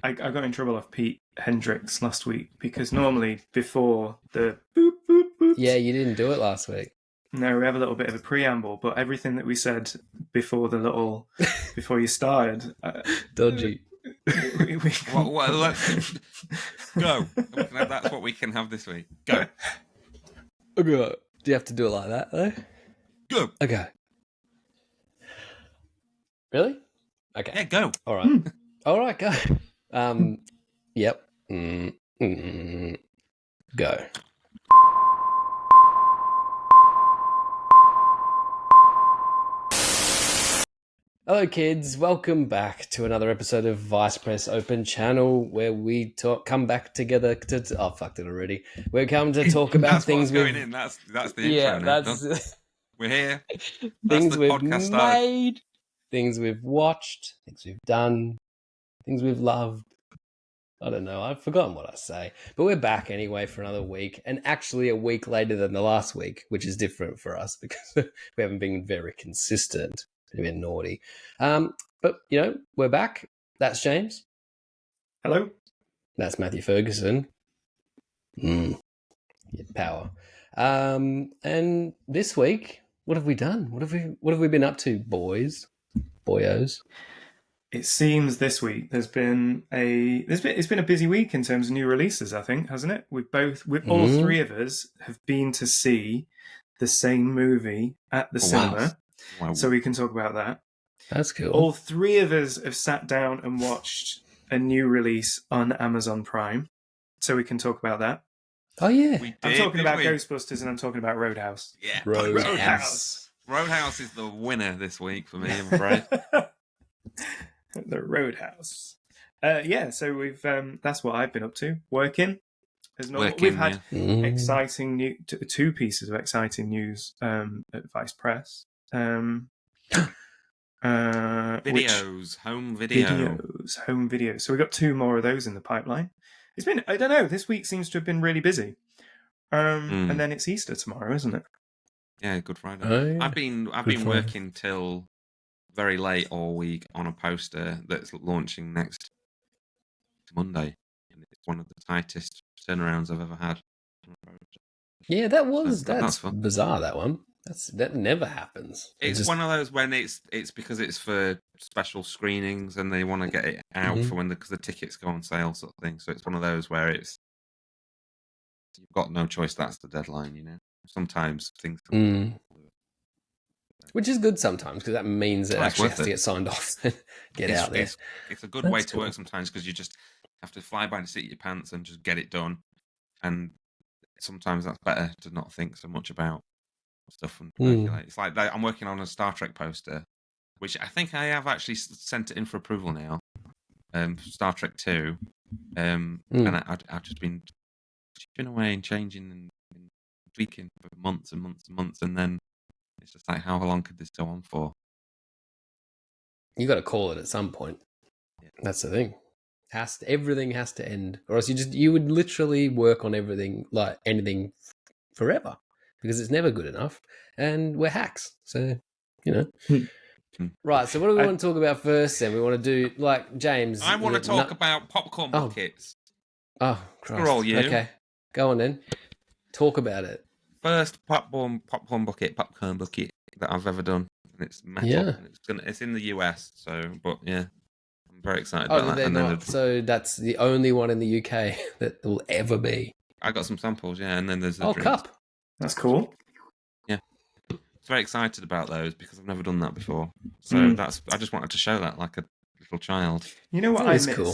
I got in trouble off Pete Hendricks last week because normally before the boop, boop, boop. Yeah, you didn't do it last week. No, we have a little bit of a preamble, but everything that we said before you started. Dodgy. Well, let's go. That's what we can have this week. Go. Okay. Do you have to do it like that, though? Go. Okay. Really? Okay. Yeah, go. All right. All right, go. Yep. Go. Hello, kids. Welcome back to another episode of Vice Press Open Channel, where we come back together to. Oh, fucked it already. We come to talk about that's things what's going in. That's the yeah, intro now. that's We're here. things the we've podcast started. made, things we've watched, things we've done, things we've loved. I don't know. I've forgotten what I say, but we're back anyway for another week, and actually a week later than the last week, which is different for us because we haven't been very consistent. We've been naughty, but we're back. That's James. Hello. That's Matthew Ferguson. Power. And this week, what have we done? What have we been up to, boys, boyos? It seems this week it's been a busy week in terms of new releases, I think, hasn't it? All three of us have been to see the same movie at the cinema. Wow. So we can talk about that. That's cool. All three of us have sat down and watched a new release on Amazon Prime. So we can talk about that. Oh, yeah. I'm talking about Ghostbusters and I'm talking about Roadhouse. Yeah. Roadhouse. Roadhouse is the winner this week for me, I'm afraid. The Roadhouse. So we've that's what I've been up to. Working. We've had exciting two pieces of exciting news at Vice Press. Home videos. So we got two more of those in the pipeline. It's been, I don't know, this week seems to have been really busy. And then it's Easter tomorrow, isn't it? Yeah, Good Friday. Yeah. I've been working till very late all week on a poster that's launching next Monday. And it's one of the tightest turnarounds I've ever had. Yeah, that's fun. Bizarre, that one. That never happens. It's one of those when it's because it's for special screenings and they want to get it out for because the tickets go on sale sort of thing. So it's one of those where you've got no choice. That's the deadline, Sometimes things. Which is good sometimes because that means it actually has to get signed off and get out there. It's a good way to work sometimes because you just have to fly by the seat of your pants and just get it done. And sometimes that's better to not think so much about stuff and calculate. It's like I'm working on a Star Trek poster, which I think I have actually sent it in for approval now. Star Trek 2, and I've just been chipping away and changing and tweaking for months and months and months, and then it's just like, how long could this go on for? You got to call it at some point. Yeah. That's the thing. Everything has to end, or else you would literally work on everything like anything forever. Because it's never good enough, and we're hacks. So, Right, so what do we want to talk about first then? We want to do, like, James. I want to talk about popcorn buckets. Oh, Christ. For all you. Okay, go on then. Talk about it. First popcorn bucket that I've ever done. And it's metal. Yeah. And it's in the US, but yeah. I'm very excited about that. So that's the only one in the UK that will ever be. I got some samples, yeah, and then there's the drinks. Cup. That's cool. Yeah. I was very excited about those because I've never done that before. So I just wanted to show that like a little child. You know what I miss? Cool.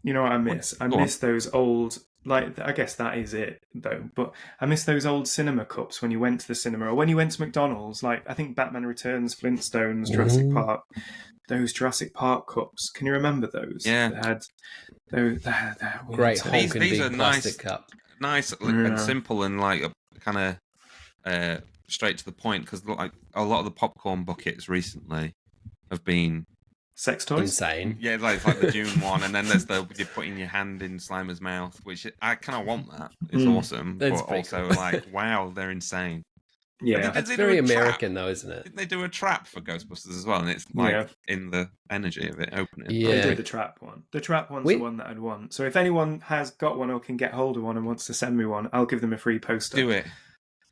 You know what I miss? I miss those old, like, I guess that is it though, but I miss those old cinema cups when you went to the cinema or when you went to McDonald's, like I think Batman Returns, Flintstones, Jurassic Park, those Jurassic Park cups. Can you remember those? Yeah. They had those great honking these big plastic cup. Nice and simple and like kind of straight to the point because like a lot of the popcorn buckets recently have been sex toys. Insane. Yeah, like the Dune one, and then there's you're putting your hand in Slimer's mouth, which I kind of want that. It's awesome, That's but also cool. like wow, they're insane. Yeah. That's Did they very do a trap? American, though, isn't it? Didn't they do a trap for Ghostbusters as well? And it's like Yeah. in the energy of it opening. Yeah. They did the trap one. The trap one's the one that I'd want. So if anyone has got one or can get hold of one and wants to send me one, I'll give them a free poster. Do it.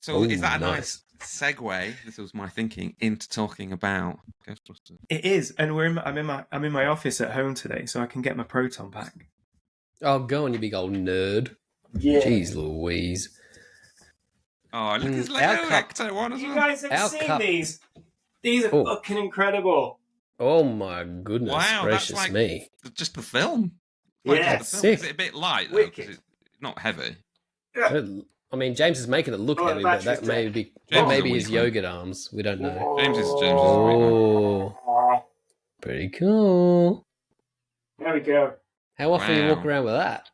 So Ooh, is that a nice. nice segue? This was my thinking into talking about Ghostbusters. It is, and I'm in my office at home today, so I can get my proton pack. Oh, go on, you big old nerd. Yeah. Jeez Louise. Oh, look, there's Lego Ecto one as well. You guys have seen these? These are fucking incredible. Oh my goodness gracious that's like me. just the film. Yeah, the film. Is it a bit light though? 'Cause it's not heavy. I mean, James is making it look heavy, but that may be his yoga arms. We don't know. James is Oh, pretty cool. There we go. How often do you walk around with that?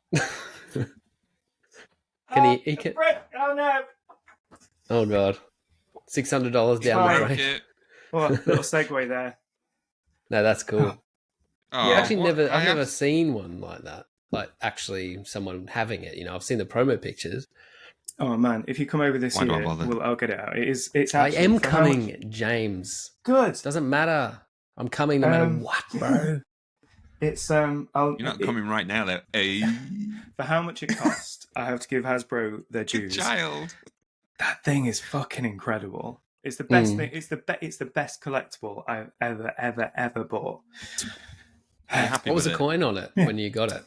Can he can... Oh no! Oh god, $600 down the drain. What little segue there? No, that's cool. Oh, I've never seen one like that. Like actually, someone having it. I've seen the promo pictures. Oh man, if you come over this year, I'll get it out. It's. I am coming, James. Good. Doesn't matter. I'm coming no matter what, bro. It's You're not coming right now, though. Hey. For how much it cost, I have to give Hasbro their dues. Good child. That thing is fucking incredible. It's the best thing. It's the best collectible I've ever bought. What was the coin on it when you got it?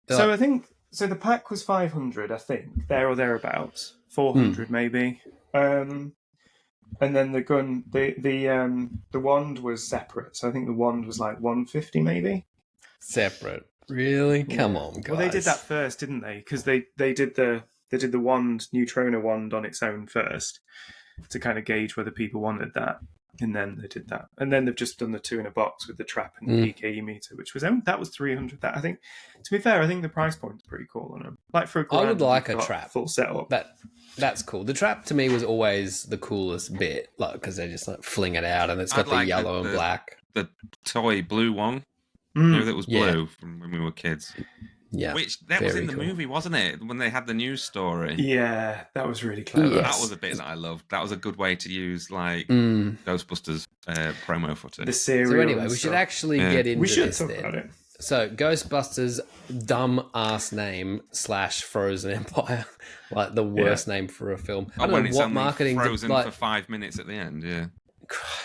So I think the pack was 500, I think, there or thereabouts, 400 maybe. And then the gun, the wand was separate. So I think the wand was like 150 maybe. Separate, really? Come on, guys. Well, they did that first, didn't they? Because they did the wand, neutrona wand on its own first to kind of gauge whether people wanted that. And then they did that, and then they've just done the 2 in a box with the trap and the PKE meter, which was that was 300. That I think, to be fair, I think the price point's pretty cool on them. Like for I would like a trap full setup. That's cool. The trap to me was always the coolest bit, like because they just like fling it out and it's got the yellow and black. The toy blue one, that was blue from when we were kids. Yeah, which that was in the movie, wasn't it? When they had the news story. Yeah, that was really clever. Yes. That was a bit that I loved. That was a good way to use like Ghostbusters promo footage. The series. So anyway, we should actually get into this. Talk about it. So Ghostbusters, dumb ass name / Frozen Empire, like the worst name for a film. I don't know what marketing. Frozen for 5 minutes at the end. Yeah.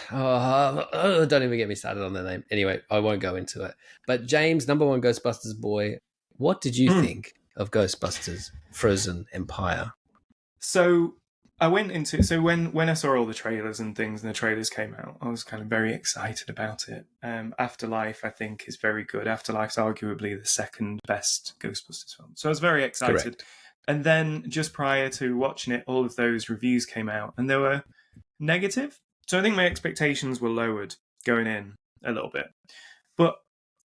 Don't even get me started on the name. Anyway, I won't go into it. But James, number one Ghostbusters boy. What did you think of Ghostbusters Frozen Empire? So I went into when I saw all the trailers and things and the trailers came out, I was kind of very excited about it. Afterlife, I think, is very good. Afterlife's arguably the second best Ghostbusters film. So I was very excited. Correct. And then just prior to watching it, all of those reviews came out and they were negative. So I think my expectations were lowered going in a little bit. But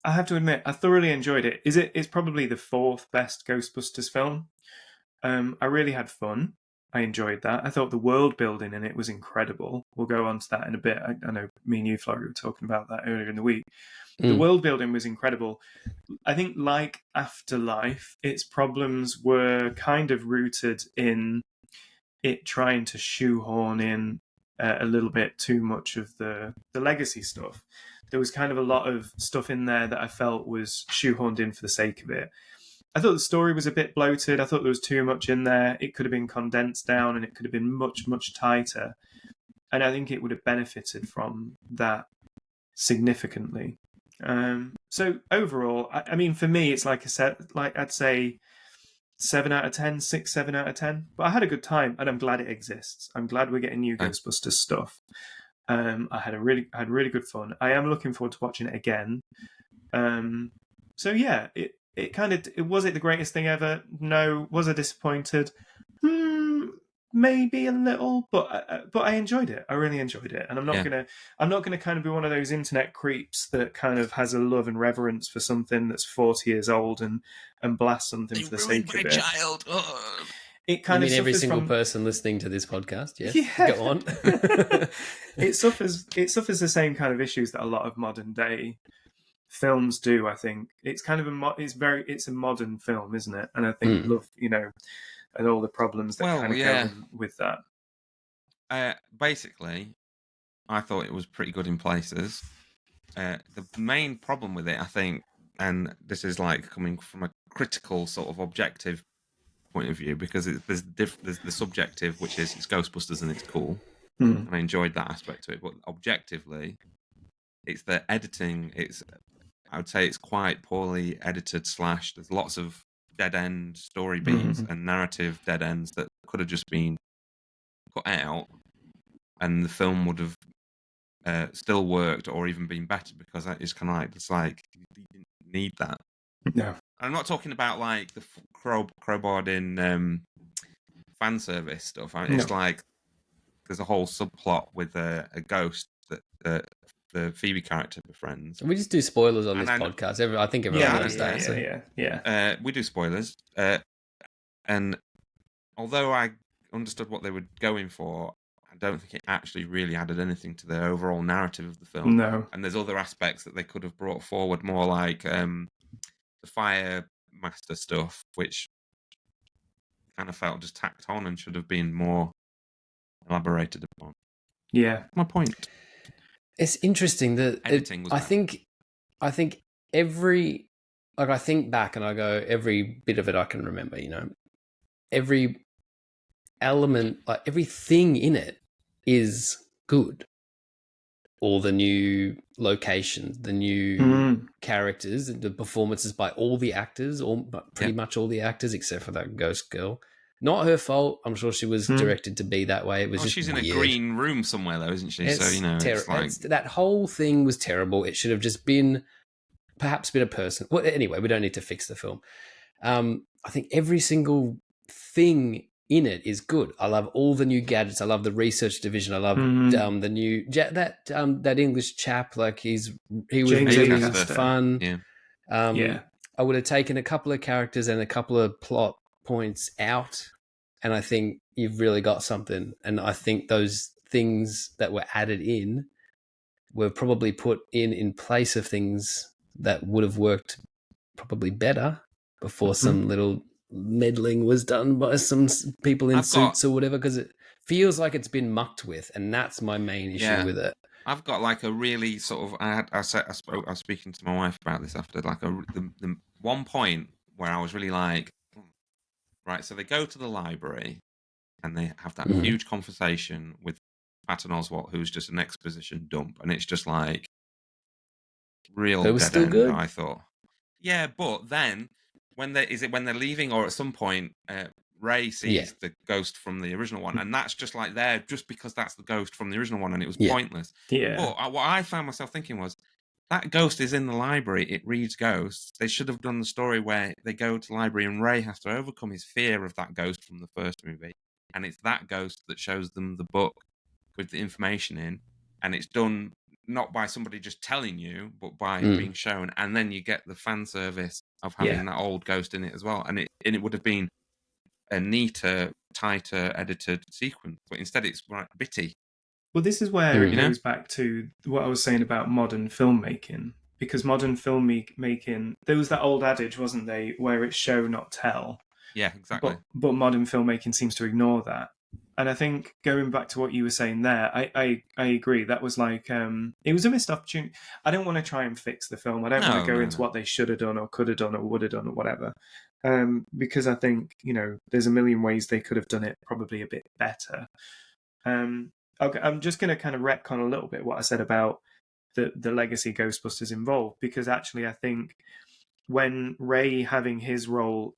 I have to admit, I thoroughly enjoyed it. It's probably the 4th best Ghostbusters film. I really had fun. I enjoyed that. I thought the world building in it was incredible. We'll go on to that in a bit. I know me and you, Florey, were talking about that earlier in the week. The world building was incredible. I think, like Afterlife, its problems were kind of rooted in it trying to shoehorn in a little bit too much of the legacy stuff. There was kind of a lot of stuff in there that I felt was shoehorned in for the sake of it. I thought the story was a bit bloated. I thought there was too much in there. It could have been condensed down and it could have been much, much tighter. And I think it would have benefited from that significantly. So overall, I mean, for me, it's like I'd say 7 out of 10, 6, 7 out of 10. But I had a good time and I'm glad it exists. I'm glad we're getting new Ghostbusters stuff. I had really good fun. I am looking forward to watching it again. So yeah, was it the greatest thing ever? No. Was I disappointed? Maybe a little, but I enjoyed it. I really enjoyed it, and I'm not gonna kind of be one of those internet creeps that kind of has a love and reverence for something that's 40 years old and blast something for the sake of it. Child. It kind of every single from... person listening to this podcast. Yes. Yeah. Go on. It suffers the same kind of issues that a lot of modern day films do. I think it's kind of it's a modern film, isn't it? And I think and all the problems that kind of go with that. Basically, I thought it was pretty good in places. The main problem with it, I think, and this is like coming from a critical sort of objective point of view, because there's the subjective, which is it's Ghostbusters and it's cool, and I enjoyed that aspect to it. But objectively, it's the editing. I would say it's quite poorly edited. There's lots of dead end story beats and narrative dead ends that could have just been cut out, and the film would have still worked or even been better, because it's kind of like you didn't need that. No, I'm not talking about like the crowbarred in fan service stuff. It's like there's a whole subplot with a ghost that the Phoebe character befriends. We just do spoilers on this podcast. I think everyone knows that. Yeah. We do spoilers, and although I understood what they were going for, I don't think it actually really added anything to the overall narrative of the film. No. And there's other aspects that they could have brought forward, more like the Fire Master stuff, which kind of felt just tacked on and should have been more elaborated upon. Yeah. My point. It's interesting that editing was I bad. think I think I think back and I go, every bit of it I can remember, every element, like everything in it is good. All the new locations, the new characters, the performances by all the actors, pretty much all the actors, except for that ghost girl. Not her fault. I'm sure she was directed to be that way. It was just she's in weird. a green room somewhere, though, isn't she? So, it's like... that whole thing was terrible. It should have just been perhaps been a person. Well, anyway, we don't need to fix the film. I think every single thing in it is good. I love all the new gadgets. I love the research division. I love the new that English chap. Like he was really fun. Yeah. I would have taken a couple of characters and a couple of plot points out, and I think you've really got something. And I think those things that were added in were probably put in place of things that would have worked probably better before some little meddling was done by some people in suits or whatever, because it feels like it's been mucked with, and that's my main issue with it. I've got like a really sort of I was speaking to my wife about this after like the one point where I was really like, right, so they go to the library and they have that huge conversation with Patton Oswalt, who's just an exposition dump, and it's just like real it was dead still end, good. I thought. Yeah, but then when they're leaving, or at some point Ray sees the ghost from the original one, and that's just like there just because that's the ghost from the original one, and it was pointless. But what I found myself thinking was, that ghost is in the library, it reads ghosts. They should have done the story where they go to the library and Ray has to overcome his fear of that ghost from the first movie, and it's that ghost that shows them the book with the information in, and it's done not by somebody just telling you, but by being shown, and then you get the fan service of having that old ghost in it as well, and it would have been a neater, tighter edited sequence, but instead it's right bitty. Well, this is where it goes back to what I was saying about modern filmmaking, because modern filmmaking, there was that old adage, wasn't there, where it's show not tell. Yeah, exactly. But modern filmmaking seems to ignore that. And I think going back to what you were saying there, I agree. That was like, it was a missed opportunity. I don't want to try and fix the film. I don't want to go into what they should have done or could have done or would have done or whatever. Because I think, there's a million ways they could have done it probably a bit better. I'm just going to kind of retcon a little bit what I said about the legacy Ghostbusters involved, because actually I think when Ray having his role...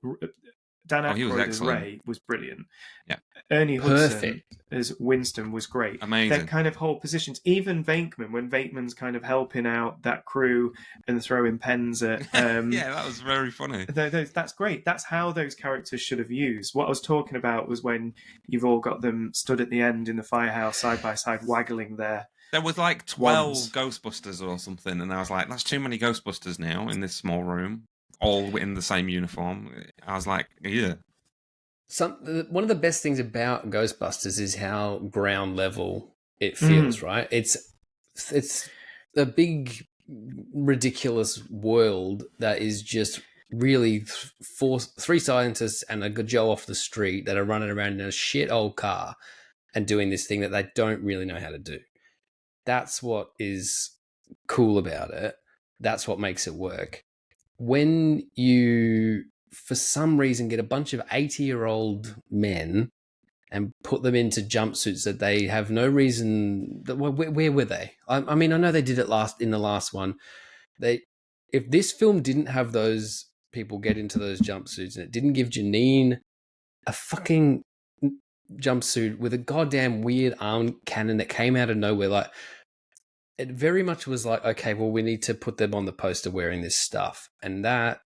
Dan Aykroyd as Ray was brilliant. Yeah, Ernie Hudson as Winston was great. Amazing. Their kind of whole positions. Even Venkman, when Venkman's kind of helping out that crew and throwing pens at... yeah, that was very funny. That's great. That's how those characters should have used. What I was talking about was when you've all got them stood at the end in the firehouse side by side, waggling their... There was like 12 Ghostbusters or something, and I was like, that's too many Ghostbusters now in this small room, all in the same uniform. I was like, yeah. One of the best things about Ghostbusters is how ground level it feels, right? It's a big, ridiculous world that is just really three scientists and a Joe off the street that are running around in a shit old car. and doing this thing that they don't really know how to do. That's what is cool about it. That's what makes it work. When you, for some reason, get a bunch of 80-year-old men and put them into jumpsuits that they have no reason. Where were they? I mean, I know they did it in the last one. If this film didn't have those people get into those jumpsuits and it didn't give Janine a fucking jumpsuit with a goddamn weird arm cannon that came out of nowhere, like, it very much was like, okay, well, we need to put them on the poster wearing this stuff, and that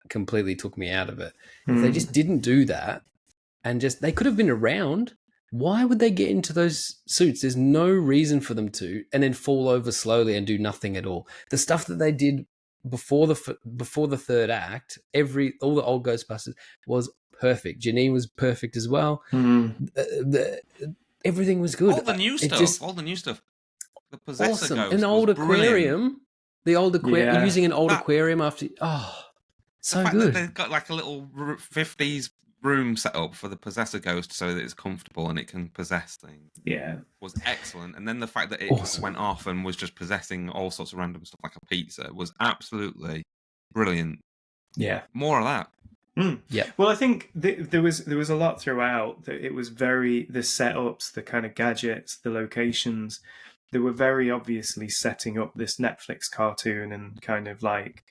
completely took me out of it. If they just didn't do that, and just, they could have been around, why would they get into those suits? There's no reason for them to, and then fall over slowly and do nothing at all. The stuff that they did before the third act, all the old Ghostbusters was perfect. Janine was perfect as well. Everything was good. All the new stuff. The Possessor awesome. Ghost An old aquarium. The old aquarium. Using an old aquarium after. Oh, so the fact good. That they've got like a little 50s room set up for the Possessor Ghost so that it's comfortable and it can possess things. Yeah. Was excellent. And then the fact that it went off and was just possessing all sorts of random stuff like a pizza was absolutely brilliant. Yeah. More of that. Yeah. Well, I think there was a lot throughout. That it was the setups, the kind of gadgets, the locations. They were very obviously setting up this Netflix cartoon and kind of like,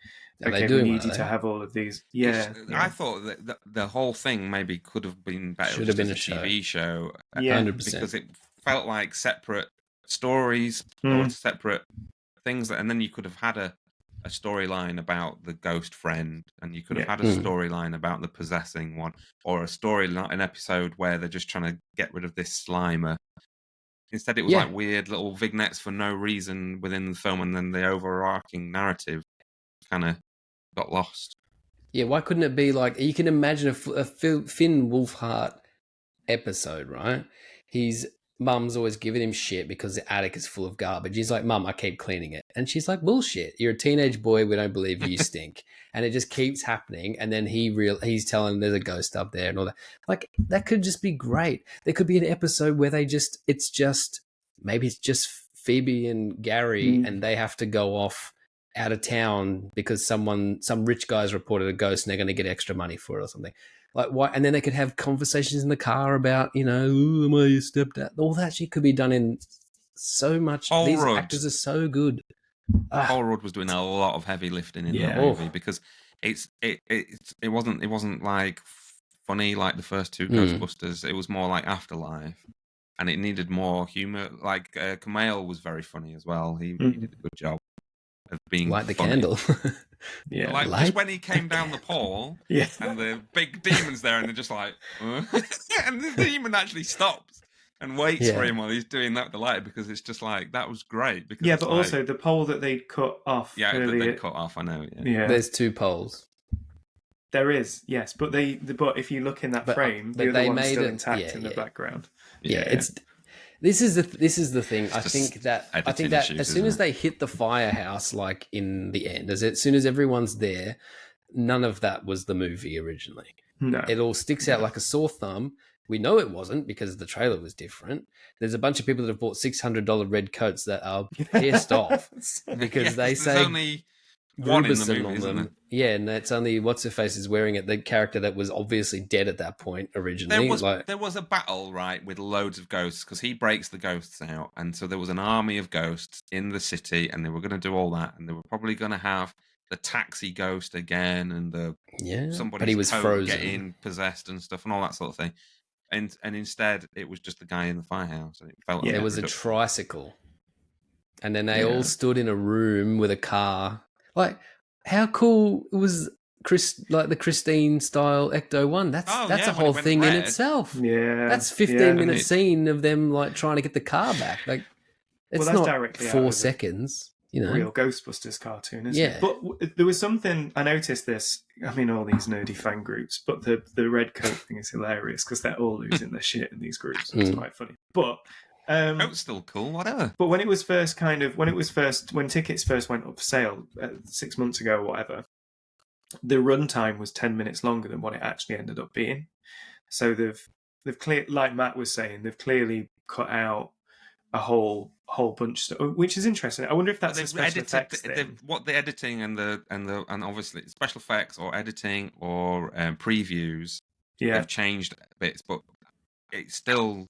okay, we need you to have all of these. Yeah. I thought that the whole thing maybe could have been better. Should have been a TV show. Yeah, 100%. Because it felt like separate stories or separate things, and then you could have had a storyline about the ghost friend, and you could have had a storyline about the possessing one, or an episode where they're just trying to get rid of this Slimer. Instead, it was like weird little vignettes for no reason within the film, and then the overarching narrative kind of got lost. Yeah, why couldn't it be like, you can imagine a Finn Wolfhard episode, right? His mum's always giving him shit because the attic is full of garbage. He's like, Mum, I keep cleaning it. And she's like, bullshit. You're a teenage boy. We don't believe you stink. And it just keeps happening. And then he's telling there's a ghost up there and all that. Like, that could just be great. There could be an episode where maybe it's just Phoebe and Gary and they have to go off out of town because some rich guy's reported a ghost and they're going to get extra money for it or something. Like, why? And then they could have conversations in the car about, am I your stepdad? All that shit could be done in so much. These actors are so good. Paul Rudd was doing a lot of heavy lifting in that movie because it wasn't like funny like the first two Ghostbusters. It was more like Afterlife, and it needed more humor. Like Kumail was very funny as well. He did a good job of being light the funny. Candle. Yeah, like just when he came down the pole, and the big demon's there, and they're just like, and the demon actually stops and waits for him while he's doing that with the light, because it's just like, that was great. Because but also the pole that they cut off. Yeah, that they cut off. I know. Yeah. There's two poles. There is, yes, but but if you look in that frame, the other one's still intact in the background. This is the thing. I think that as soon as they hit the firehouse, like in the end, as soon as everyone's there, none of that was the movie originally. No. It all sticks out like a sore thumb. We know it wasn't because the trailer was different. There's a bunch of people that have bought $600 red coats that are pissed off because they say only one in the movie, on isn't them. it? Yeah, and it's only what's-her-face is wearing it, the character that was obviously dead at that point originally. There was a battle, right, with loads of ghosts, because he breaks the ghosts out, and so there was an army of ghosts in the city, and they were going to do all that, and they were probably going to have the taxi ghost again, and somebody but he was frozen, getting possessed and stuff, and all that sort of thing. And instead, it was just the guy in the firehouse, and it felt like there was a tricycle, and then they all stood in a room with a car. Like, how cool was the Christine style Ecto one? That's a whole thing in itself. Yeah, that's 15-minute scene of them like trying to get the car back. Like, it's not directly 4 seconds. Real Ghostbusters cartoon, isn't it? But there was something I noticed. This, I mean, all these nerdy fan groups, but the red coat thing is hilarious because they're all losing their shit in these groups. It's quite funny, but. It's still cool, whatever. But when tickets first went up for sale 6 months ago or whatever, the runtime was 10 minutes longer than what it actually ended up being. So like Matt was saying, they've clearly cut out a whole bunch of stuff, which is interesting. I wonder if that's a special effects thing. What the editing and obviously special effects or editing or previews, they've changed bits, but it still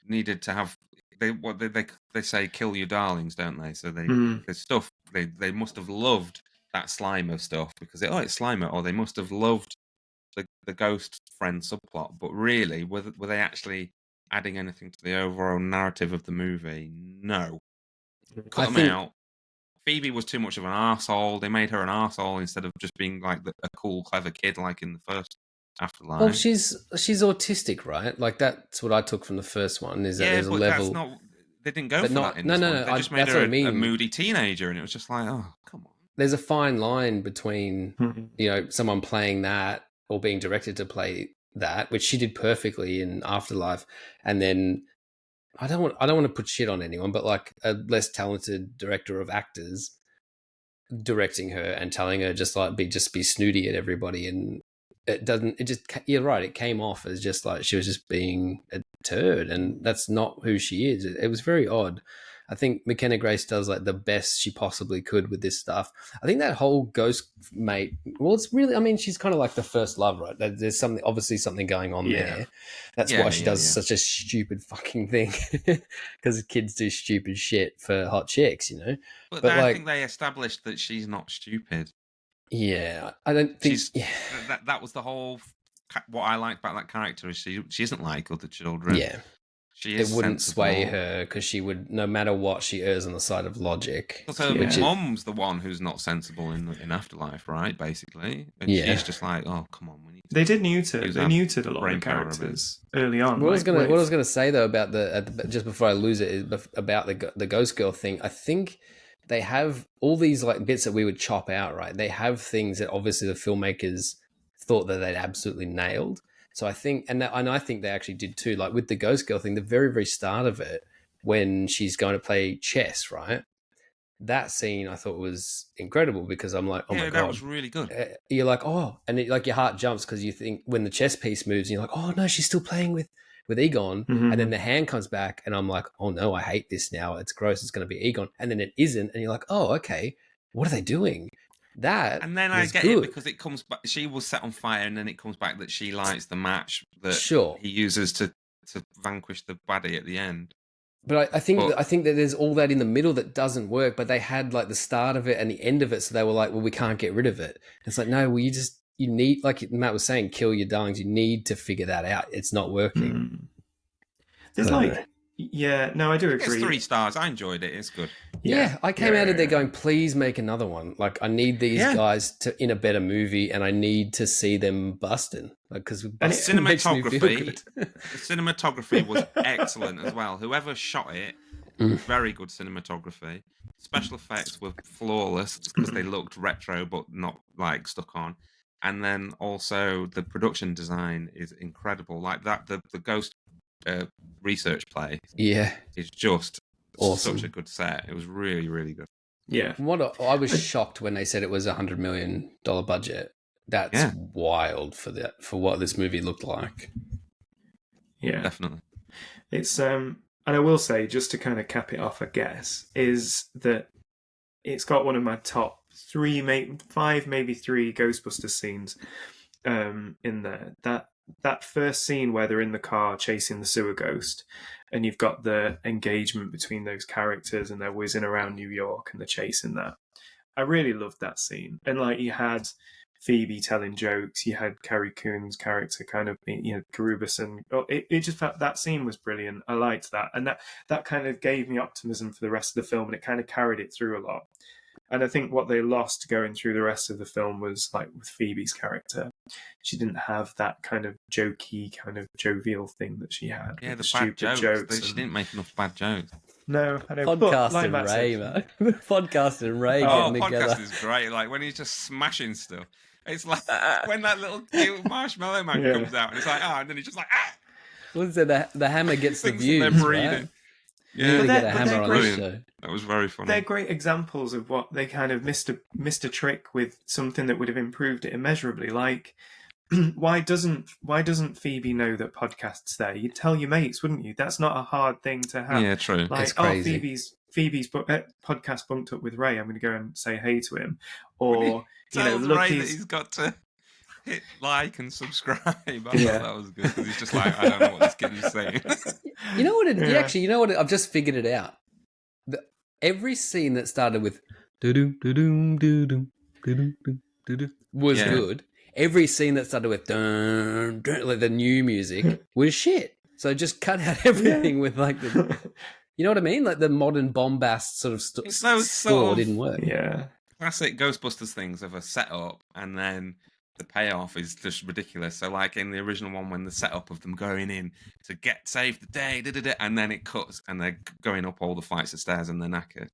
needed to have they say kill your darlings, don't they? So the stuff they must have loved that Slimer stuff because it's Slimer, or they must have loved the ghost friend subplot. But really, were they actually adding anything to the overall narrative of the movie? No. Cut them out. Phoebe was too much of an arsehole. They made her an arsehole instead of just being like a cool, clever kid like in the first Afterlife. Well, she's autistic, right? Like that's what I took from the first one. Is that there's a level? That's not. They didn't go for that in this one. They just made her a moody teenager, and it was just like, oh, come on. There's a fine line between someone playing that or being directed to play that, which she did perfectly in Afterlife, and then I don't want to put shit on anyone, but like a less talented director of actors directing her and telling her just be snooty at everybody, and you're right, it came off as just like she was just being a turd, and that's not who she is. It was very odd. I think McKenna Grace does like the best she possibly could with this stuff. I think that whole ghost mate, well, it's really, I mean, she's kind of like the first love, right? There's obviously something going on there. That's why she does such a stupid fucking thing, because kids do stupid shit for hot chicks, But I think they established that she's not stupid. Yeah, I don't think that was the whole. What I liked about that character is she isn't like other children. Yeah. It wouldn't sway her because she would, no matter what, she errs on the side of logic. So Mom's the one who's not sensible in Afterlife, right? Basically, and she's just like, oh, come on, we need. They did neutered a lot of characters early on. What I was gonna say though about just before I lose it is about the Ghost Girl thing. I think they have all these like bits that we would chop out, right? They have things that obviously the filmmakers thought that they'd absolutely nailed. So I think, and I think they actually did too, like with the Ghost Girl thing, the very, very start of it, when she's going to play chess, right? That scene I thought was incredible because I'm like, oh my God. That was really good. You're like, oh, and like your heart jumps because you think when the chess piece moves and you're like, oh no, she's still playing with Egon. Mm-hmm. And then the hand comes back and I'm like, oh no, I hate this now. It's gross. It's going to be Egon. And then it isn't. And you're like, oh, okay. What are they doing? That and then I get it because it comes back. She was set on fire, and then it comes back that she lights the match that he uses to vanquish the baddie at the end. But I think that there's all that in the middle that doesn't work. But they had like the start of it and the end of it, so they were like, well, we can't get rid of it. It's like, no, well, you need, like Matt was saying, kill your darlings. You need to figure that out. It's not working. There's I do agree. It's 3 stars. I enjoyed it. It's good. Yeah, I came out of there going, please make another one. Like, I need these guys in a better movie, and I need to see them busting. Like, because cinematography was excellent as well. Whoever shot it, very good cinematography. Special effects were flawless because they looked retro but not like stuck on. And then also the production design is incredible. Like that, the Ghost research play is just awesome. Such a good set. It was really, really good. Yeah. I was shocked when they said it was $100 million budget. That's wild for what this movie looked like. Yeah, definitely. It's and I will say, just to kind of cap it off, I guess, is that it's got one of my top 5, maybe 3 Ghostbusters scenes in there. That first scene where they're in the car chasing the sewer ghost, and you've got the engagement between those characters and they're whizzing around New York and they're chasing that. I really loved that scene. And like, you had Phoebe telling jokes, you had Carrie Coon's character kind of being, Carubus, and it just felt, that scene was brilliant. I liked that. And that kind of gave me optimism for the rest of the film, and it kind of carried it through a lot. And I think what they lost going through the rest of the film was, like, with Phoebe's character, she didn't have that kind of jokey, kind of jovial thing that she had. Yeah, the bad jokes. She didn't make enough bad jokes. No, I don't. Podcast and Ray, man. Podcast and Ray getting together. Podcast is great. Like when he's just smashing stuff. It's like when that little cute marshmallow man comes out, and it's like, and then he's just like, What's it? The hammer gets the views. They're breathing. Right? Yeah, get a hammer on this show. That was very funny. They're great examples of what they kind of missed a trick with something that would have improved it immeasurably. Like why doesn't Phoebe know that podcast's there? You'd tell your mates, wouldn't you? That's not a hard thing to have. Yeah, true. Like, It's crazy. Phoebe's podcast bumped up with Ray. I'm going to go and say hey to him. Or Tells look, Ray that he's got to hit like and subscribe. I thought that was good because he's just like, I don't know what this kid is saying. You know what? Actually, you know what? I've just figured it out. Every scene that started with was good. Every scene that started with like the new music was shit. So just cut out everything with like the, you know what I mean? Like the modern bombast sort of score didn't work. Yeah. Classic Ghostbusters things of a setup and then the payoff is just ridiculous. So like in the original one, when the setup of them going in to save the day, and then it cuts and they're going up all the flights of stairs and they're knackered.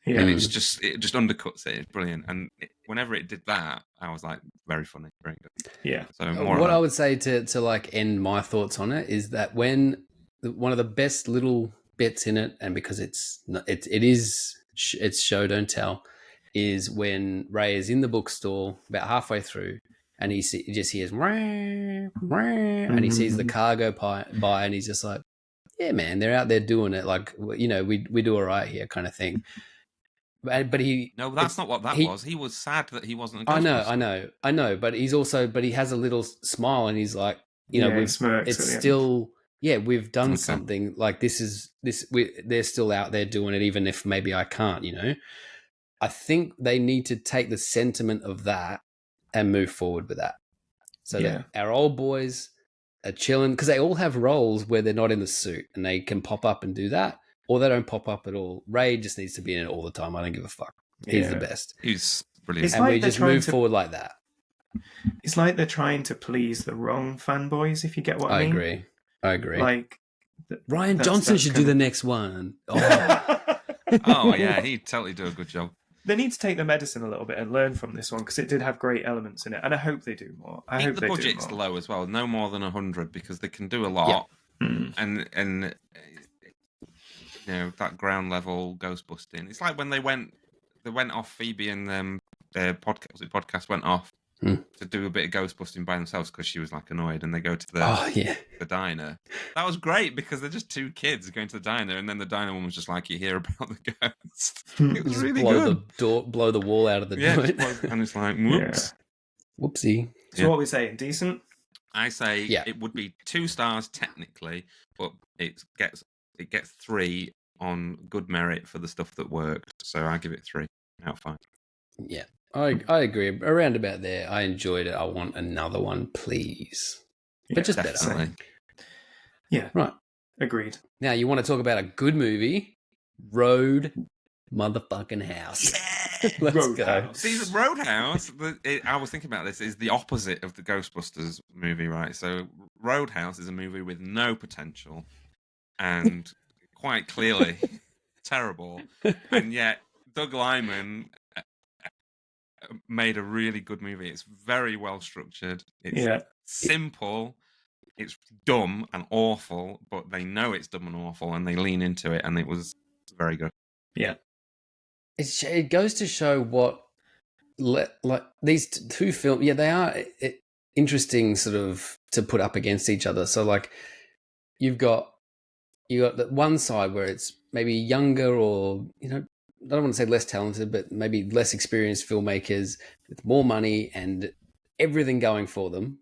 Yeah. And it just undercuts it. It's brilliant. And whenever it did that, I was like, very funny, very good. Yeah. So what I would say to like end my thoughts on it is that when one of the best little bits in it, and because it's show don't tell, is when Ray is in the bookstore about halfway through, and he just hears and he sees the car go by, and he's just like, yeah, man, they're out there doing it. Like, you know, we do all right here, kind of thing. But that's not what that was. He was sad that he wasn't a Ghostbuster. I know. But he has a little smile, and he's like, you know, we've done something. Like they're still out there doing it, even if maybe I can't. You know, I think they need to take the sentiment of that and move forward with that, so that our old boys are chilling, because they all have roles where they're not in the suit and they can pop up and do that. Or they don't pop up at all. Ray just needs to be in it all the time. I don't give a fuck. He's the best. He's brilliant. And we just move forward like that. It's like they're trying to please the wrong fanboys, if you get what I mean. I agree. Like, Ryan Johnson should do the next one. Oh, yeah, he'd totally do a good job. They need to take the medicine a little bit and learn from this one, because it did have great elements in it. And I hope they do more. I hope the budget's low as well. No more than 100, because they can do a lot. Yeah. And you know, that ground level ghost busting. It's like when they went off, Phoebe and their podcast went off to do a bit of ghost busting by themselves because she was like annoyed, and they go to the diner. That was great because they're just two kids going to the diner, and then the diner woman was just like, you hear about the ghost. It was really good. Blow the wall out of the joint. And it's like, whoops. Yeah. Whoopsie. So what are we saying? Decent? I say it would be 2 stars technically, but it gets 3 on good merit for the stuff that worked. So I give it 3 out of 5. Yeah, I agree. Around about there. I enjoyed it. I want another one, please. But just definitely. better. Yeah. Right. Agreed. Now, you want to talk about a good movie? Road motherfucking House. Yeah! Let's go. See, the Roadhouse, I was thinking about this, is the opposite of the Ghostbusters movie, right? So Roadhouse is a movie with no potential and quite clearly terrible, and yet Doug Liman made a really good movie. It's very well structured. It's simple. It's dumb and awful, but they know it's dumb and awful, and they lean into it, and it was very good. Yeah, it goes to show what like these two films. Yeah, they are interesting, sort of to put up against each other. So like you got that one side where it's maybe younger, or, you know, I don't want to say less talented, but maybe less experienced filmmakers with more money and everything going for them,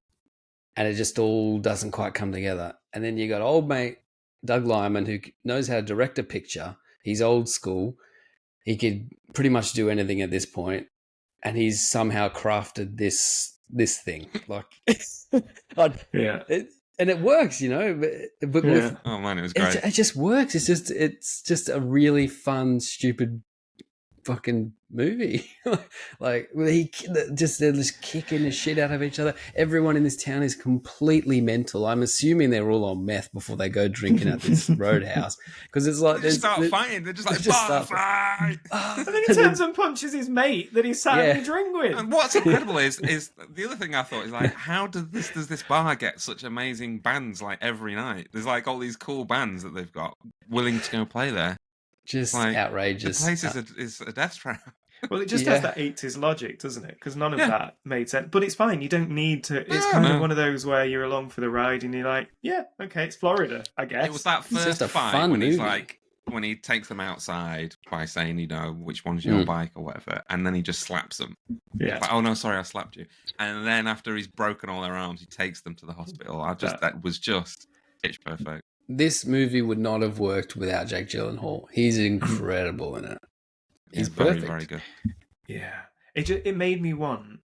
and it just all doesn't quite come together. And then you got old mate Doug Liman, who knows how to direct a picture. He's old school. He could pretty much do anything at this point, and he's somehow crafted this thing. Like, and it works, you know. But oh man, it was great. It just works. It's just a really fun, stupid, fucking movie. Like they're just kicking the shit out of each other. Everyone in this town is completely mental. I'm assuming they're all on meth before they go drinking at this Roadhouse, because it's like they start fighting. They're just like, fight. And then he turns and punches his mate that he's sat having a drink with. And what's incredible is the other thing I thought is like, how does this bar get such amazing bands like every night? There's like all these cool bands that they've got willing to go play there. Just like, outrageous. The place is a death trap. Well, it just has that 80s logic, doesn't it? Because none of that made sense. But it's fine. You don't need to. It's kind of one of those where you're along for the ride and you're like, yeah, okay, it's Florida, I guess. It was that It's just first a fight fun when he's movie. like, when he takes them outside by saying, which one's your bike or whatever, and then he just slaps them. Yeah. Like, oh no, sorry, I slapped you. And then after he's broken all their arms, he takes them to the hospital. That was just pitch perfect. This movie would not have worked without Jake Gyllenhaal. He's incredible in it. He's very, perfect. very good. Yeah. It made me want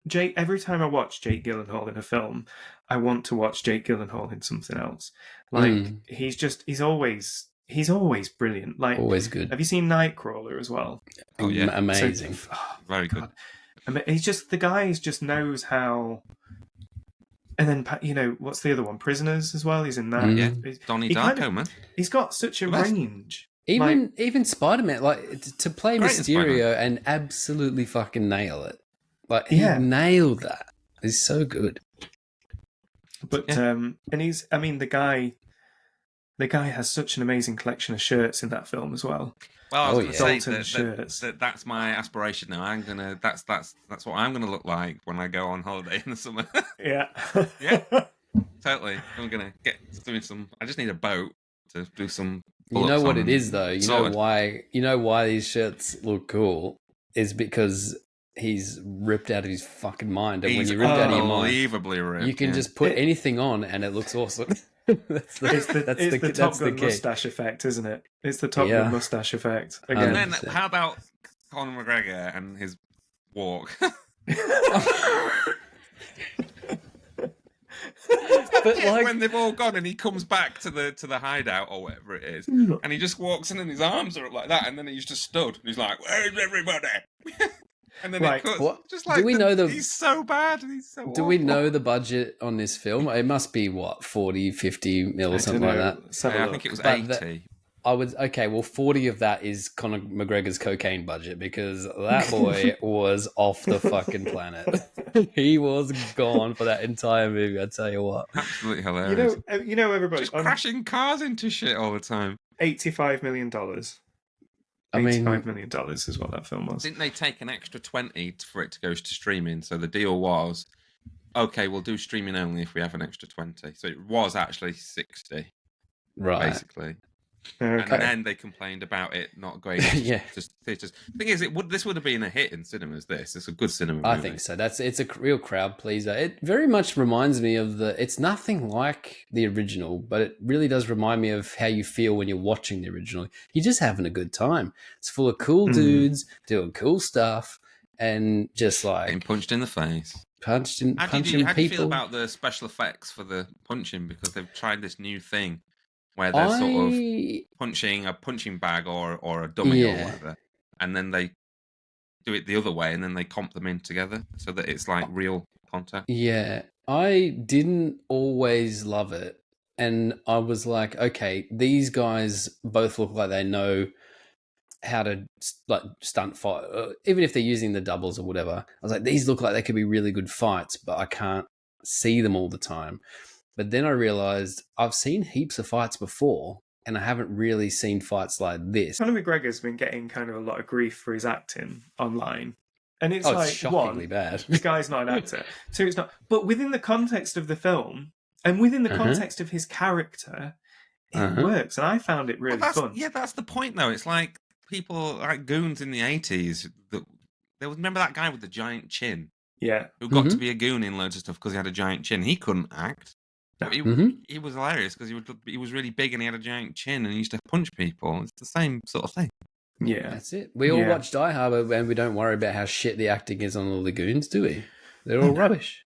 Jake. Every time I watch Jake Gyllenhaal in a film, I want to watch Jake Gyllenhaal in something else. Like he's always brilliant. Like Always good. Have you seen Nightcrawler as well? Oh yeah, amazing. Very good. I mean, the guy just knows how. And then what's the other one? Prisoners as well. He's in that. Yeah, Donnie Darko, man. He's got such a range. Even Spider-Man, like to play Great Mysterio and absolutely fucking nail it. Like he nailed that. He's so good. But and the guy has such an amazing collection of shirts in that film as well. Well, I was going to say that's my aspiration now. That's what I'm gonna look like when I go on holiday in the summer. Yeah. Totally. I'm gonna get doing some. I just need a boat to do some. You know what it is though. You know why these shirts look cool is because he's ripped out of his fucking mind, and when you're ripped out of your mind, unbelievably ripped, you can just put anything on and it looks awesome. It's the Top Gun mustache effect, isn't it? It's the Top Gun mustache effect. Again. And then how about Conor McGregor and his walk? But when they've all gone and he comes back to the hideout or whatever it is, and he just walks in and his arms are up like that, and then he's just stood. And he's like, "Where's everybody?" And then it cuts. What? Just like, do we know he's so bad. He's so. Do we know the budget on this film? It must be 40, 50 mil or something like that. I think it was 80. I would 40 of that is Conor McGregor's cocaine budget because that boy was off the fucking planet. He was gone for that entire movie. I tell you what, absolutely hilarious. Everybody just crashing cars into shit all the time. $85 million. $85 million is what that film was. Didn't they take an extra 20 for it to go to streaming? So the deal was, okay, we'll do streaming only if we have an extra 20. So it was actually 60, right? Basically. Okay. And then they complained about it not going to theaters. The thing is, this would have been a hit in cinemas. It's a good cinema movie. I think so. It's a real crowd pleaser. It very much reminds me of it's nothing like the original, but it really does remind me of how you feel when you're watching the original. You're just having a good time. It's full of cool dudes doing cool stuff and just like getting punched in the face. Punching How do you feel people. about the special effects for the punching? Because they've tried this new thing where they're sort of punching a punching bag or a dummy or whatever, and then they do it the other way, and then they comp them in together so that it's like real contact. Yeah, I didn't always love it, and I was like, okay, these guys both look like they know how to like stunt fight, even if they're using the doubles or whatever. I was like, these look like they could be really good fights, but I can't see them all the time. But then I realized I've seen heaps of fights before, and I haven't really seen fights like this. Conor McGregor's been getting kind of a lot of grief for his acting online. And it's it's shockingly bad. The guy's not an actor. Two, it's not. But within the context of the film, and within the context of his character, it works. And I found it really fun. Yeah, that's the point, though. It's like people like goons in the 80s. Remember that guy with the giant chin? Yeah. Who got to be a goon in loads of stuff because he had a giant chin. He couldn't act. He was hilarious because he was really big and he had a giant chin and he used to punch people. It's the same sort of thing. Yeah. That's it. We all watch Die Hard and we don't worry about how shit the acting is on all the goons, do we? They're all rubbish.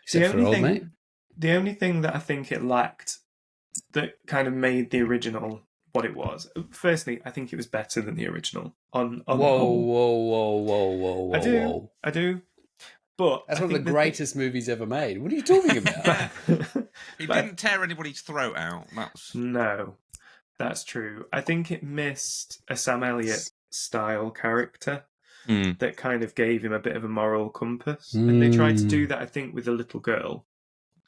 Except for old mate. The only thing that I think it lacked that kind of made the original what it was. Firstly, I think it was better than the original. On Whoa. I do. But that's one of the greatest movies ever made. What are you talking about? He didn't tear anybody's throat out. No, that's true. I think it missed a Sam Elliott style character that kind of gave him a bit of a moral compass. And they tried to do that, I think, with the little girl.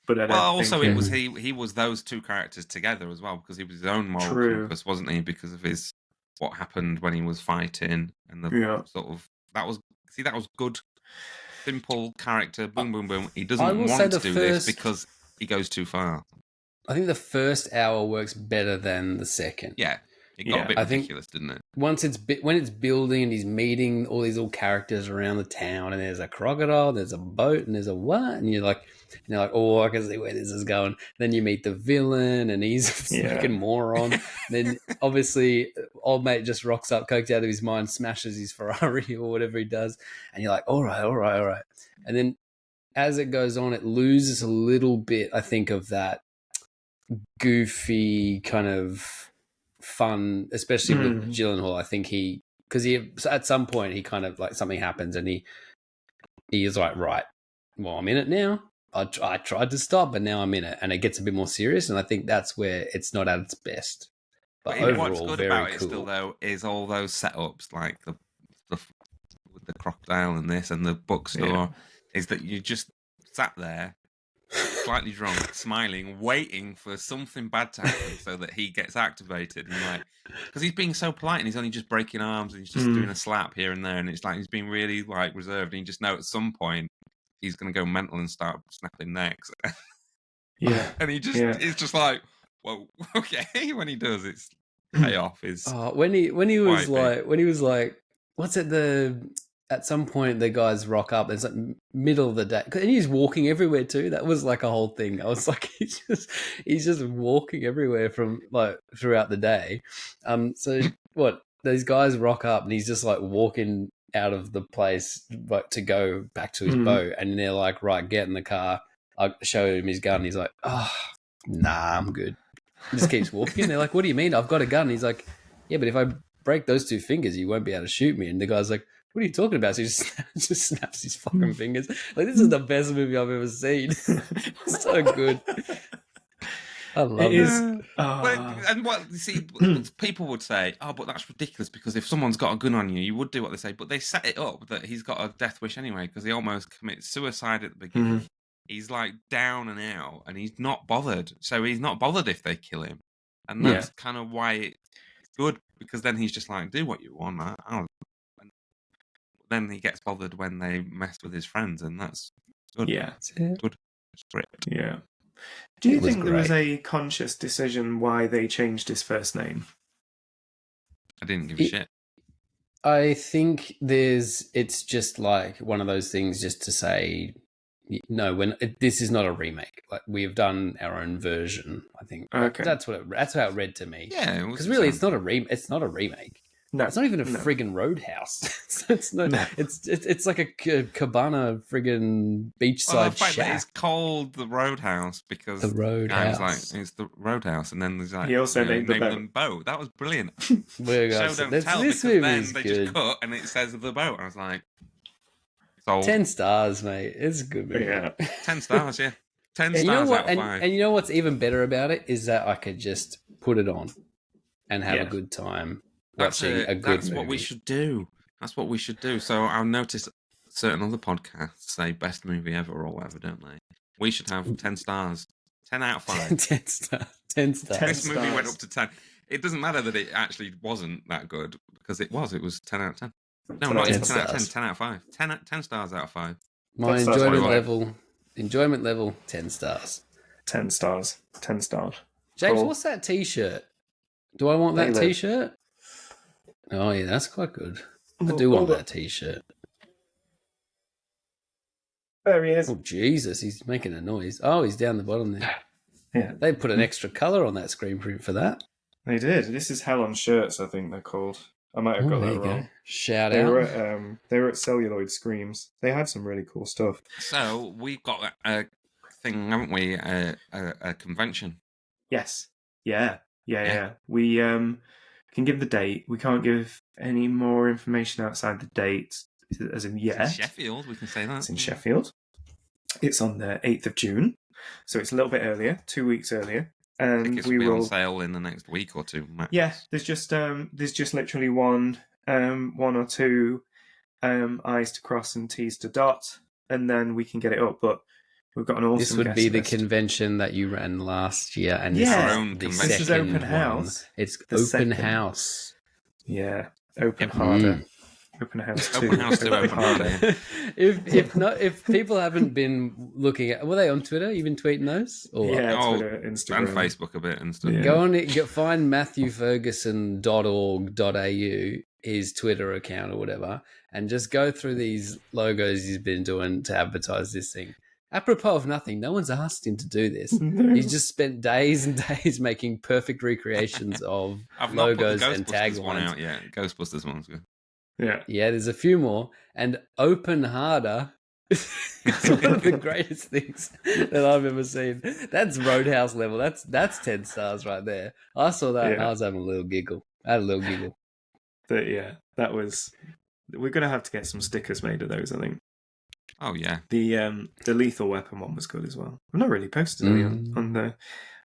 But I don't think it was he was those two characters together as well because he was his own moral compass, wasn't he? Because of what happened when he was fighting and the sort of that was good, simple character. Boom, boom, boom. He I doesn't will say want the to do this first- because he goes too far. I think the first hour works better than the second. Yeah, it got a bit I think- ridiculous, didn't it? Once when it's building and he's meeting all these little characters around the town, and there's a crocodile, there's a boat, and there's a what, and you're like, oh, I can see where this is going. Then you meet the villain, and he's a fucking moron. Then obviously, old mate just rocks up, coked out of his mind, smashes his Ferrari or whatever he does, and you're like, all right. And then as it goes on, it loses a little bit, I think, of that goofy kind of fun, especially with Gyllenhaal. I think because at some point he kind of like something happens and he is like, right, well, I'm in it now. I tried to stop, but now I'm in it, and it gets a bit more serious. And I think that's where it's not at its best. But overall, what's good very about cool. it still though is all those setups, like the stuff with the crocodile and this and the bookstore, is that you just sat there, slightly drunk, smiling, waiting for something bad to happen so that he gets activated, and like, because he's being so polite and he's only just breaking arms and he's just doing a slap here and there, and it's like he's being really like reserved, and you just know at some point he's going to go mental and start snapping necks. And he just it's just like, whoa, okay. When he does, it's payoff is when he was like, what's it, at some point the guys rock up, it's like middle of the day, and he's walking everywhere too. That was like a whole thing. I was like, he's just walking everywhere from like throughout the day. So what, these guys rock up and he's just like walking out of the place like to go back to his boat, and they're like, right, get in the car. I show him his gun. He's like, oh, nah, I'm good. He just keeps walking. They're like, what do you mean? I've got a gun. He's like, yeah, but if I break those 2 fingers, you won't be able to shoot me. And the guy's like, what are you talking about? So he just snaps his fucking fingers. Like, this is the best movie I've ever seen. It's so good. I love it. And what you see, people would say, oh, but that's ridiculous because if someone's got a gun on you, you would do what they say. But they set it up that he's got a death wish anyway because he almost commits suicide at the beginning. He's like down and out, and he's not bothered. So he's not bothered if they kill him, and that's kind of why it's good, because then he's just like, do what you want. And then he gets bothered when they mess with his friends, and that's good. Yeah, good script. Yeah. Do you think there was a conscious decision why they changed his first name? I didn't give a shit. I think it's just like one of those things just to say, no, this is not a remake. Like, we have done our own version. I think that's how it read to me. Yeah, because really, it's not a remake. No, it's not even a friggin' Roadhouse. It's like a cabana friggin' beachside the fact shack. that it's called the Roadhouse because the Roadhouse. Like, it's the Roadhouse, and then there's like, he also named them boat. That was brilliant. Show don't tell, because then they just cut and it says the boat. I was like, 10 stars, mate. It's a good movie. Yeah. 10 stars, yeah. 10 stars out of 5. And you know what's even better about it is that I could just put it on and have a good time watching a good movie. That's what we should do. That's what we should do. So I'll notice certain other podcasts say best movie ever or whatever, don't they? We should have 10 stars. 10 out of 5. 10 stars. 10 stars. This movie went up to 10. It doesn't matter that it actually wasn't that good, because it was. It was 10 out of 10. No, not even 10 out of 10. 10 out of 5. 10 stars out of 5. My enjoyment level, 10 stars. 10 stars. 10 stars. James, what's that T-shirt? Do I want that T-shirt? Oh, yeah, that's quite good. I do want that T-shirt. There he is. Oh, Jesus, he's making a noise. Oh, he's down the bottom there. Yeah. They put an extra colour on that screen print for that. They did. This is Hell on Shirts, I think they're called. I might have got that wrong. Go. Shout out. They were at Celluloid Screams. They had some really cool stuff. So we've got a thing, haven't we? A convention. Yes. Yeah. We can give the date. We can't give any more information outside the date as of yet. It's in Sheffield, we can say that. It's in Sheffield. It's on the 8th of June. So it's a little bit earlier, 2 weeks earlier. And tickets will be on sale in the next week or two, max. Yeah, there's just literally one or two I's to cross and T's to dot, and then we can get it up. But we've got an awesome. This would guest be the list. convention that you ran last year, and this is open house. It's open house. Yeah, open harder. Open House 2. Open House 2, Open Harder. If people haven't been looking at, were they on Twitter? You've been tweeting those? Or what? Yeah, Twitter, Instagram. And Facebook a bit and stuff. Yeah. Go on, find matthewferguson.org.au, his Twitter account or whatever, and just go through these logos he's been doing to advertise this thing. Apropos of nothing, no one's asked him to do this. He's just spent days and days making perfect recreations of logos and taglines. One out yet. Ghostbusters one's good. Yeah. Yeah, there's a few more. And Open Harder is one of the greatest things that I've ever seen. That's Roadhouse level. That's 10 stars right there. I saw that and I was having a little giggle. I had a little giggle. But yeah, that was... We're going to have to get some stickers made of those, I think. Oh, yeah. The Lethal Weapon one was good as well. I've not really posted any on the...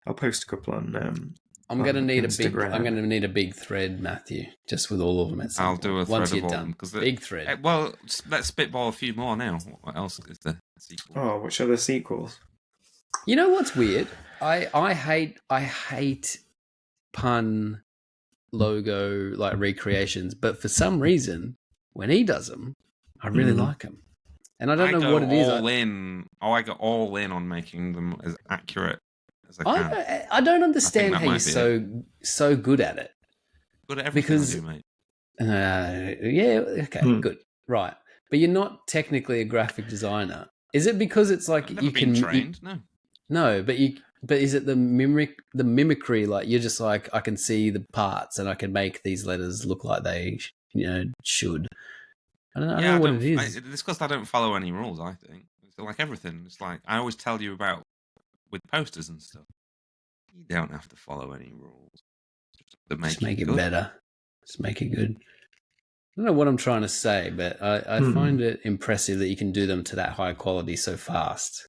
I'll post a couple on... I'm gonna need Instagram. I'm gonna need a big thread, Matthew, just with all of them. I'll do a thread once of you're all done. Big thread. Well, let's spitball a few more now. What else is the sequel? Oh, which are the sequels? You know what's weird? I hate pun logo like recreations, but for some reason, when he does them, I really like them. And I don't know what it is. I go all in on making them as accurate as I can. I don't understand how you're so good at it. Good at everything I do, mate. Good. Right. But you're not technically a graphic designer. Is it because it's like I've never been trained? No. No, but is it the mimicry? Like you're just like, I can see the parts and I can make these letters look like they, should. I don't know what it is. It's because I don't follow any rules. I think it's like everything. It's like I always tell you about with posters and stuff. You don't have to follow any rules. Just make it better. Just make it good. I don't know what I'm trying to say, but I find it impressive that you can do them to that high quality so fast.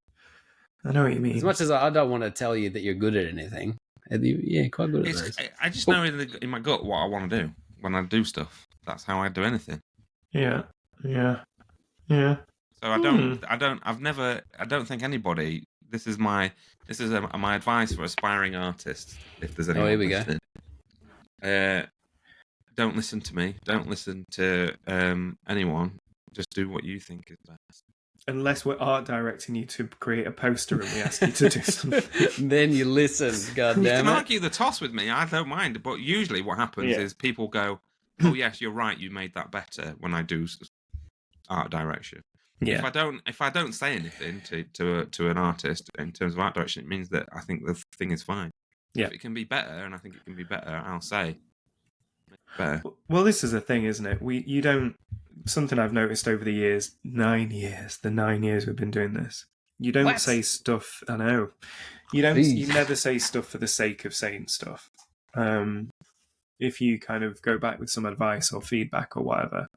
I know what you mean. As much as I don't want to tell you that you're good at anything. Yeah, quite good at those. I just know in my gut what I want to do when I do stuff. That's how I do anything. Yeah. So I don't think anybody. This is my advice for aspiring artists. If there's anyone here we go. Don't listen to me. Don't listen to anyone. Just do what you think is best. Unless we're art directing you to create a poster and we ask you to do something. Then you listen, goddamn it. You can argue the toss with me, I don't mind. But usually what happens is people go, oh yes, you're right, you made that better when I do art direction. Yeah. If I don't say anything to an artist in terms of art direction, it means that I think the thing is fine. Yeah. If it can be better, and I think it can be better, I'll say better. Well, this is the thing, isn't it? You don't... Something I've noticed over the years, the 9 years we've been doing this. You don't say stuff. I know. You never say stuff for the sake of saying stuff. If you kind of go back with some advice or feedback or whatever,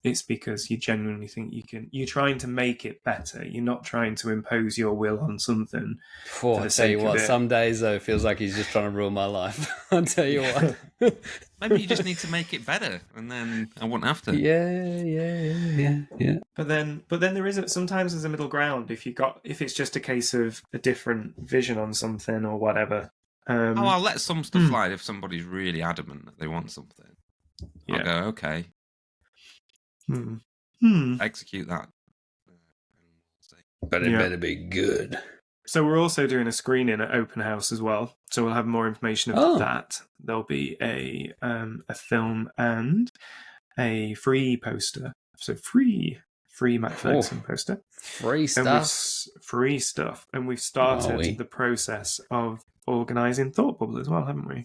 it's because you genuinely think you're trying to make it better. You're not trying to impose your will on something. I'll tell you what, some days though it feels like he's just trying to ruin my life. I'll tell you what. Maybe you just need to make it better and then I wouldn't have to. Yeah. But then sometimes there's a middle ground if it's just a case of a different vision on something or whatever. I'll let some stuff slide if somebody's really adamant that they want something. I'll go, okay. Execute that. But it better be good. So we're also doing a screening at Open House as well. So we'll have more information of that. There'll be a film and a free poster. So free Matt Ferguson poster. Free stuff. Free stuff. And we've started the process of organising Thought Bubble as well, haven't we?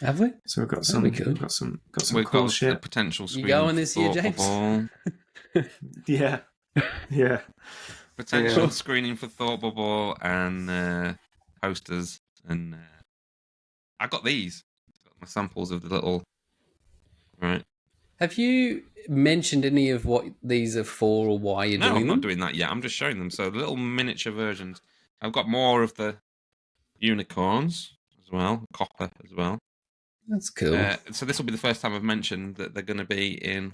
Have we? So we've got some cool shit. Potential screening. You going this year, James? Yeah. Potential screening for Thought Bubble and posters, and I got these. Got my samples of the little. Right. Have you mentioned any of what these are for or why you're doing them? No, I'm not doing that yet. I'm just showing them. So the little miniature versions. I've got more of the unicorns as well, copper as well. That's cool. So this will be the first time I've mentioned that they're going to be in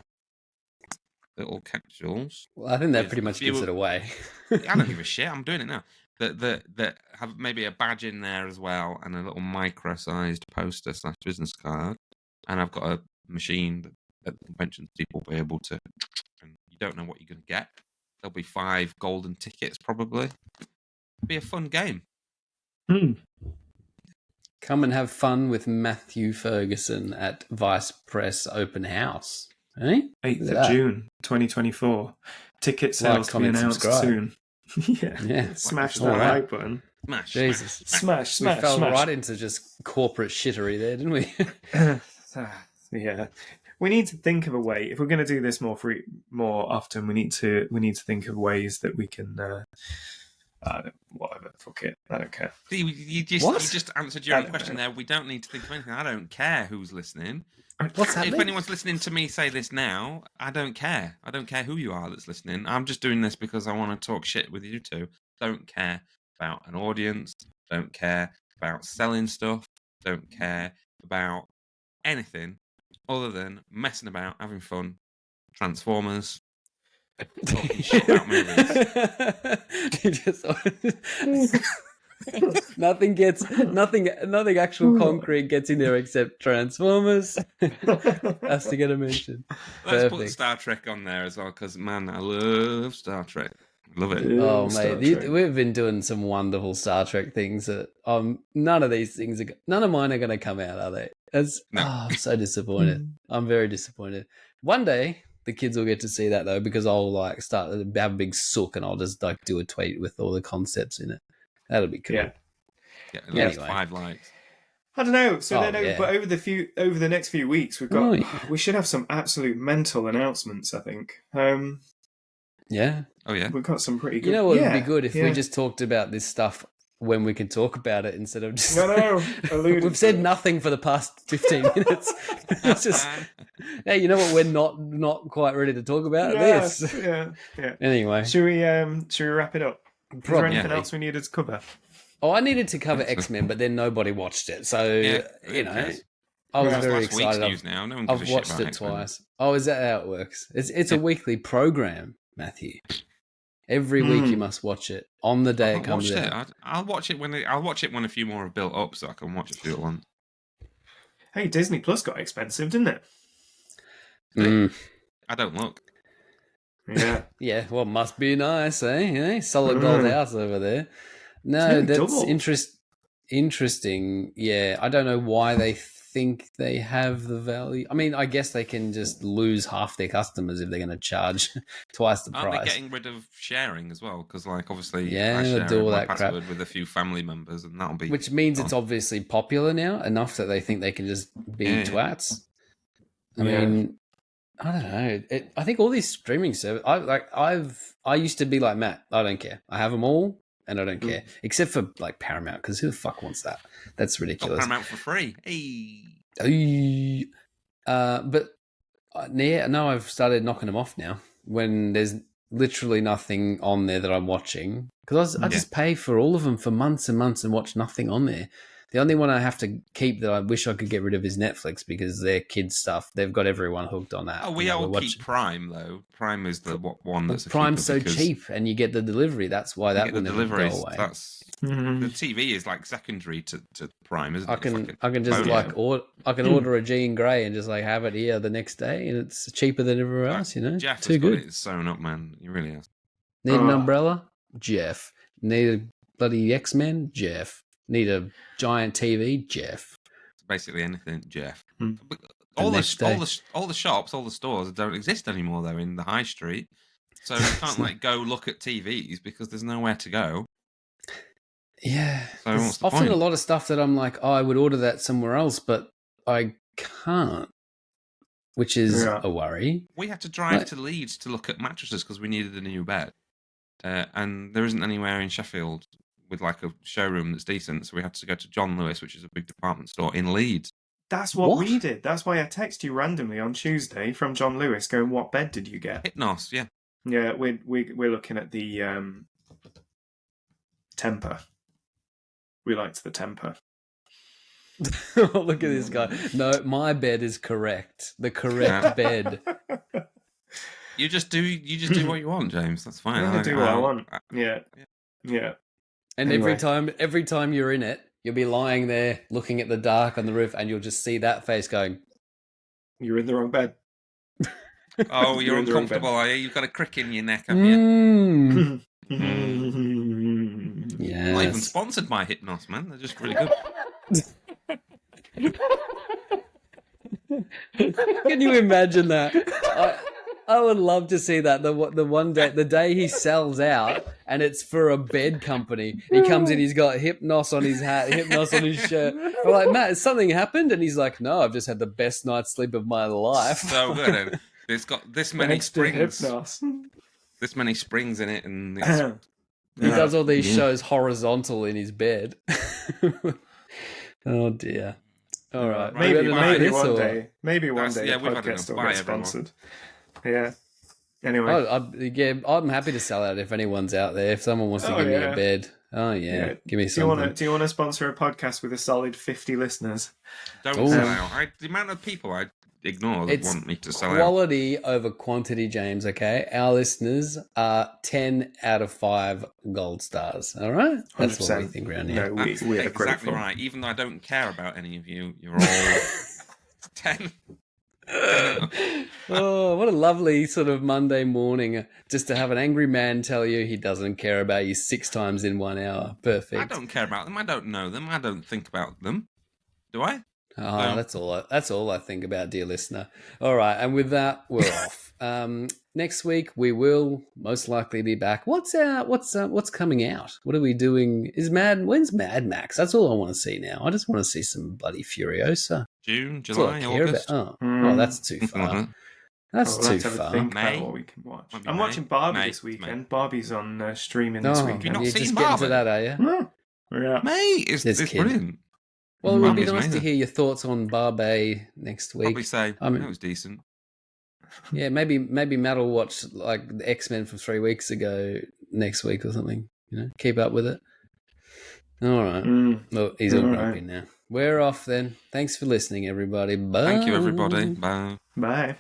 little capsules. Well, I think that pretty much gives it away. I don't give a shit. I'm doing it now. That have maybe a badge in there as well, and a little micro-sized poster / business card. And I've got a machine, at the conventions, people will be able to, and you don't know what you're going to get. There'll be 5 golden tickets, probably. It'll be a fun game. Come and have fun with Matthew Ferguson at Vice Press Open House. Eh? 8th of June, 2024. Ticket sales to be announced soon. Yeah. Smash that like button. Smash. Jesus. Smash. We fell right into just corporate shittery there, didn't we? Yeah. We need to think of a way. If we're going to do this more often, we need to think of ways that we can. Whatever. Fuck it. I don't care. You just answered your own question there. We don't need to think of anything. I don't care who's listening. What's happening? If anyone's listening to me say this now, I don't care. I don't care who you are that's listening. I'm just doing this because I want to talk shit with you two. Don't care about an audience. Don't care about selling stuff. Don't care about anything other than messing about, having fun. Transformers. Talking shit about movies. Nothing actual concrete gets in there except Transformers. Has to get a mention. Let's put Star Trek on there as well, because man, I love Star Trek. Love it. Oh mate, we've been doing some wonderful Star Trek things that none of mine are going to come out, are they? I'm so disappointed. I'm very disappointed. One day the kids will get to see that though, because I'll like start to have a big sook and I'll just like do a tweet with all the concepts in it. That'll be cool. Yeah, anyway. 5 likes. I don't know. So but over the next few weeks, we should have some absolute mental announcements. I think. Yeah. Oh yeah. We've got some pretty good. You know what would be good if we just talked about this stuff when we can talk about it instead of just. We've said nothing for the past 15 minutes. It's just, hey, you know what? We're not quite ready to talk about this. Yeah. Anyway, should we wrap it up? Is there anything else we needed to cover? Oh, I needed to cover X-Men, but then nobody watched it. So I was very excited. I've watched it twice. Oh, is that how it works? It's a weekly program, Matthew. Every week you must watch it on the day it comes out. I'll watch it when a few more have built up, so I can watch a few at once. Hey, Disney Plus got expensive, didn't it? I don't look. Yeah. Yeah. Well, must be nice, eh? Solid gold house over there. No, that's interesting. Yeah, I don't know why they think they have the value. I mean, I guess they can just lose half their customers if they're going to charge twice the price. Aren't they getting rid of sharing as well? Because, like, obviously, I share do all that password crap with a few family members, and that'll be. Which means it's obviously popular now enough that they think they can just be twats. I mean, I don't know. I think all these streaming services. I used to be like Matt. I don't care. I have them all. And I don't care, except for like Paramount, because who the fuck wants that? That's ridiculous. Paramount for free. Hey. But no, I've started knocking them off now when there's literally nothing on there that I'm watching, because I just pay for all of them for months and months and watch nothing on there. The only one I have to keep that I wish I could get rid of is Netflix, because their kids stuff, they've got everyone hooked on that. Oh, we all keep Prime though. Prime is the one that's Prime's so cheap, and you get the delivery. That's why that will never go away. The TV is like secondary to Prime, isn't it? I can just order a Jean Grey and just like have it here the next day, and it's cheaper than everywhere else. You know, Jeff too has good. got it sewn up, man. He really has. Need an umbrella, Jeff. Need a bloody X-Men, Jeff. Need a giant TV, Jeff. Basically anything, Jeff. All the shops, all the stores don't exist anymore though in the high street, so you can't like go look at TVs because there's nowhere to go. Yeah, so there's often a lot of stuff that I'm like, I would order that somewhere else, but I can't, which is a worry. We had to drive to Leeds to look at mattresses because we needed a new bed, and there isn't anywhere in Sheffield with like a showroom that's decent, so we had to go to John Lewis, which is a big department store in Leeds. That's what we did. That's why I texted you randomly on Tuesday from John Lewis going, what bed did you get? Hypnos, yeah. Yeah, we're looking at the Temper. We liked the Temper. Look at this guy. No, my bed is correct. The correct bed. You just do what you want, James. That's fine. I do what I want. Yeah. And anyway. every time you're in it, you'll be lying there looking at the dark on the roof, and you'll just see that face going, "You're in the wrong bed." Oh, you're in the wrong uncomfortable, are you? You've got a crick in your neck, have you? Mm. I'm not even Yes. sponsored by Hypnos, man. They're just really good. Can you imagine that? I would love to see that. The one day, the day he sells out, and it's for a bed company. He comes in, he's got Hypnos on his hat, Hypnos on his shirt. I'm like, Matt, has something happened? And he's like, no, I've just had the best night's sleep of my life. So good. And it's got this many Thanks to springs. Hypnos. This many springs in it, and it's, He does all these shows horizontal in his bed. Oh dear. All right. Maybe We've got maybe this, one or- day. Maybe one day yeah, the we've had podcast enough. will Bye, get everyone. sponsored. Yeah. Anyway. I'm happy to sell out if anyone's out there. If someone wants to give me a bed, give me something. Do you want to sponsor a podcast with a solid 50 listeners? don't Ooh. sell out. The amount of people I ignore that want me to sell out. Quality over quantity, James. Okay, our listeners are 10 out of 5 gold stars. All right, that's 100%. what we think around here. No, That's we are exactly grateful. right. Even though I don't care about any of you, you're all 10. Oh, what a lovely sort of Monday morning just to have an angry man tell you he doesn't care about you 6 times in 1 hour. Perfect. I don't care about them. I don't know them. I don't think about them. Do I? Oh, that's all I think about, dear listener. All right, and with that, we're off. Next week we will most likely be back. What's coming out? What are we doing? When's Mad Max? That's all I want to see now. I just want to see some bloody Furiosa. June, That's all I July, care August. about. Oh, that's too far. That's We'll have too to have a far. think May? about what we can watch. Might be I'm May. watching Barbie May. this weekend. Barbie's on streaming this Oh, weekend. You've not you're seen just getting to Barbie? that, are you? Yeah. May is This it's kid. brilliant. Well, it would be Barbie's nice to amazing. hear your thoughts on Barbie next week. Probably say I mean- that was decent. Yeah, maybe Matt will watch like the X-Men from 3 weeks ago next week or something. Keep up with it. All right. Well, he's all grumpy now. We're off then. Thanks for listening, everybody. Bye. Thank you, everybody. Bye. Bye.